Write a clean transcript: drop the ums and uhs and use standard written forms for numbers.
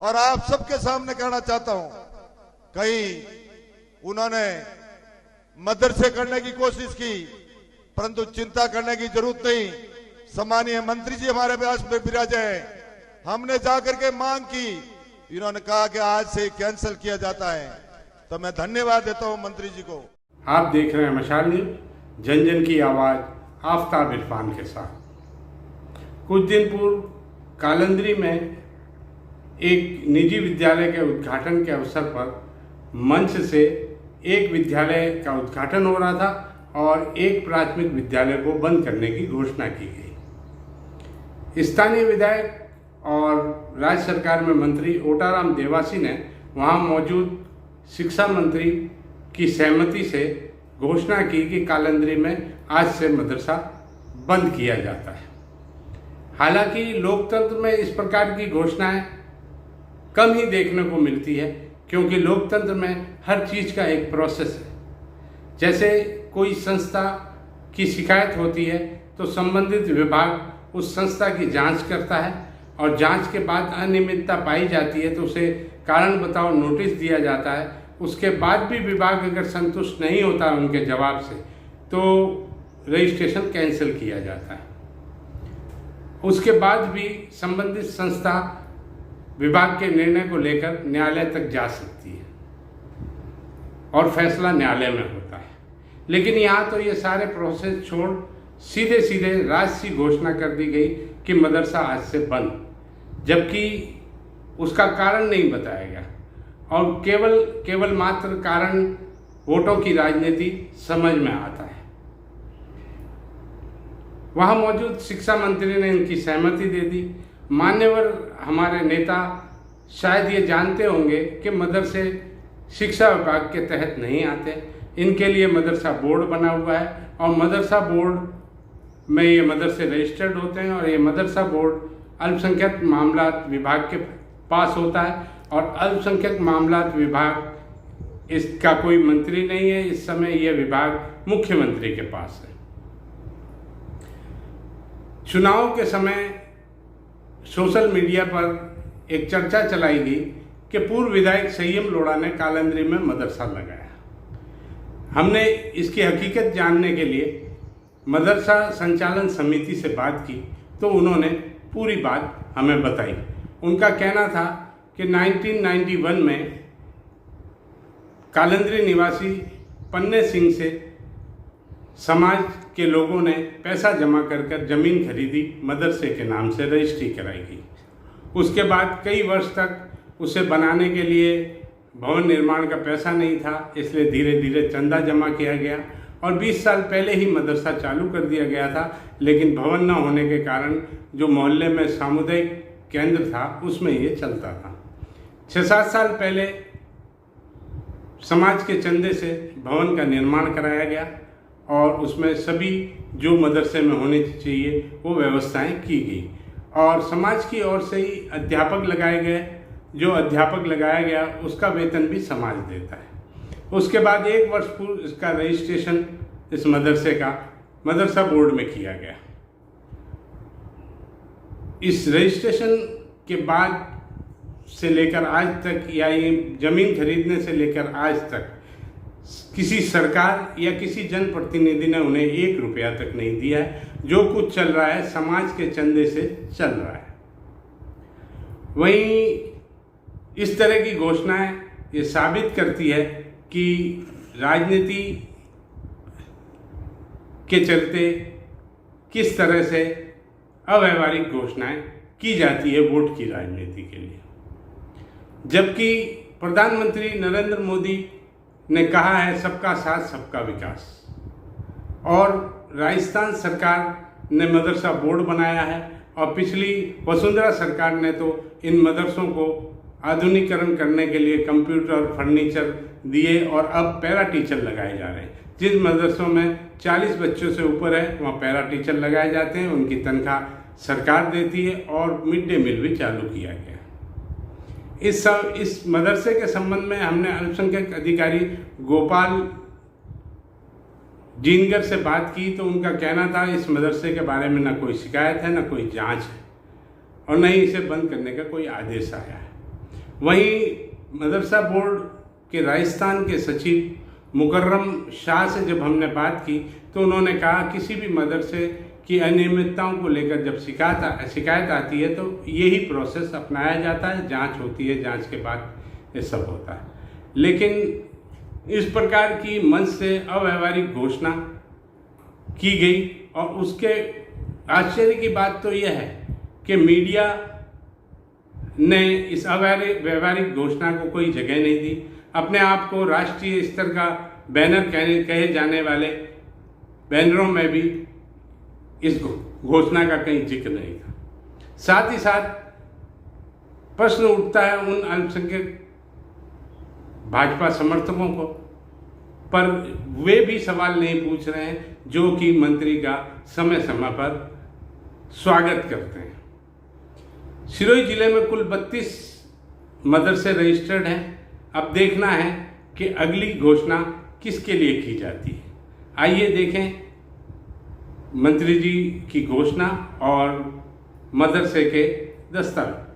और आप सबके सामने कहना चाहता हूं, कहीं उन्होंने मदरसे करने की कोशिश की, परंतु चिंता करने की जरूरत नहीं। सम्मानीय मंत्री जी हमारे पास में विराजे हैं। हमने जाकर के मांग की, इन्होंने कहा कि आज से कैंसिल किया जाता है, तो मैं धन्यवाद देता हूं मंत्री जी को। आप देख रहे हैं मशाल न्यूज, जन जन की आवाज, आफ्ताब इरफान के साथ। कुछ दिन पूर्व कालंदरी में एक निजी विद्यालय के उद्घाटन के अवसर पर मंच से एक विद्यालय का उद्घाटन हो रहा था और एक प्राथमिक विद्यालय को बंद करने की घोषणा की गई। स्थानीय विधायक और राज्य सरकार में मंत्री ओटाराम देवासी ने वहां मौजूद शिक्षा मंत्री की सहमति से घोषणा की कि कालंदरी में आज से मदरसा बंद किया जाता है। हालांकि लोकतंत्र में इस प्रकार की घोषणाएं कम ही देखने को मिलती है, क्योंकि लोकतंत्र में हर चीज़ का एक प्रोसेस है। जैसे कोई संस्था की शिकायत होती है तो संबंधित विभाग उस संस्था की जांच करता है और जांच के बाद अनियमितता पाई जाती है तो उसे कारण बताओ नोटिस दिया जाता है। उसके बाद भी विभाग अगर संतुष्ट नहीं होता उनके जवाब से तो रजिस्ट्रेशन कैंसिल किया जाता है। उसके बाद भी संबंधित संस्था विभाग के निर्णय को लेकर न्यायालय तक जा सकती है और फैसला न्यायालय में होता है। लेकिन यहाँ तो ये सारे प्रोसेस छोड़ सीधे सीधे राजसी घोषणा कर दी गई कि मदरसा आज से बंद, जबकि उसका कारण नहीं बताया गया और केवल मात्र कारण वोटों की राजनीति समझ में आता है। वहाँ मौजूद शिक्षा मंत्री ने इनकी सहमति दे दी। मान्यवर हमारे नेता शायद ये जानते होंगे कि मदरसे शिक्षा विभाग के तहत नहीं आते, इनके लिए मदरसा बोर्ड बना हुआ है और मदरसा बोर्ड में ये मदरसे रजिस्टर्ड होते हैं और ये मदरसा बोर्ड अल्पसंख्यक मामलात विभाग के पास होता है और अल्पसंख्यक मामलात विभाग इसका कोई मंत्री नहीं है। इस समय यह विभाग मुख्यमंत्री के पास है। चुनाव के समय सोशल मीडिया पर एक चर्चा चलाई गई कि पूर्व विधायक संयम लोढ़ा ने कालंदरी में मदरसा लगाया। हमने इसकी हकीकत जानने के लिए मदरसा संचालन समिति से बात की तो उन्होंने पूरी बात हमें बताई। उनका कहना था कि 1991 में कालंदरी निवासी पन्ने सिंह से समाज के लोगों ने पैसा जमा कर जमीन खरीदी, मदरसे के नाम से रजिस्ट्री कराई गई। उसके बाद कई वर्ष तक उसे बनाने के लिए भवन निर्माण का पैसा नहीं था, इसलिए धीरे धीरे चंदा जमा किया गया और 20 साल पहले ही मदरसा चालू कर दिया गया था। लेकिन भवन न होने के कारण जो मोहल्ले में सामुदायिक केंद्र था उसमें ये चलता था। 6-7 साल पहले समाज के चंदे से भवन का निर्माण कराया गया और उसमें सभी जो मदरसे में होने चाहिए वो व्यवस्थाएं की गई और समाज की ओर से ही अध्यापक लगाए गए। जो अध्यापक लगाया गया उसका वेतन भी समाज देता है। उसके बाद 1 वर्ष पूर्व इसका रजिस्ट्रेशन इस मदरसे का मदरसा बोर्ड में किया गया। इस रजिस्ट्रेशन के बाद से लेकर आज तक या ये जमीन खरीदने से लेकर आज तक किसी सरकार या किसी जनप्रतिनिधि ने उन्हें 1 रुपया तक नहीं दिया है। जो कुछ चल रहा है समाज के चंदे से चल रहा है। वहीं इस तरह की घोषणाएं ये साबित करती है कि राजनीति के चलते किस तरह से अव्यावहारिक घोषणाएं की जाती है वोट की राजनीति के लिए। जबकि प्रधानमंत्री नरेंद्र मोदी ने कहा है सबका साथ सबका विकास और राजस्थान सरकार ने मदरसा बोर्ड बनाया है और पिछली वसुंधरा सरकार ने तो इन मदरसों को आधुनिकीकरण करने के लिए कंप्यूटर फर्नीचर दिए और अब पैरा टीचर लगाए जा रहे हैं। जिन मदरसों में 40 बच्चों से ऊपर है वहाँ पैरा टीचर लगाए जाते हैं, उनकी तनख्वाह सरकार देती है और मिड डे मील भी चालू किया गया। इस मदरसे के संबंध में हमने अल्पसंख्यक अधिकारी गोपाल जीनगर से बात की तो उनका कहना था इस मदरसे के बारे में ना कोई शिकायत है, ना कोई जांच है और न ही इसे बंद करने का कोई आदेश आया है। वहीं मदरसा बोर्ड के राजस्थान के सचिव मुकर्रम शाह से जब हमने बात की तो उन्होंने कहा किसी भी मदरसे की अनियमितताओं को लेकर जब शिकायत आती है तो यही प्रोसेस अपनाया जाता है, जांच होती है, जांच के बाद ये सब होता है। लेकिन इस प्रकार की मंच से अव्यावहारिक घोषणा की गई और उसके आश्चर्य की बात तो यह है कि मीडिया ने इस अव्यावहारिक घोषणा को कोई जगह नहीं दी। अपने आप को राष्ट्रीय स्तर का बैनर कहे जाने वाले बैनरों में भी इस घोषणा का कहीं जिक्र नहीं था। साथ ही साथ प्रश्न उठता है उन अल्पसंख्यक भाजपा समर्थकों को, पर वे भी सवाल नहीं पूछ रहे हैं जो कि मंत्री का समय समय पर स्वागत करते हैं। सिरोही जिले में कुल 32 मदरसे रजिस्टर्ड हैं। अब देखना है कि अगली घोषणा किसके लिए की जाती है। आइए देखें मंत्री जी की घोषणा और मदरसे के दस्तावेज।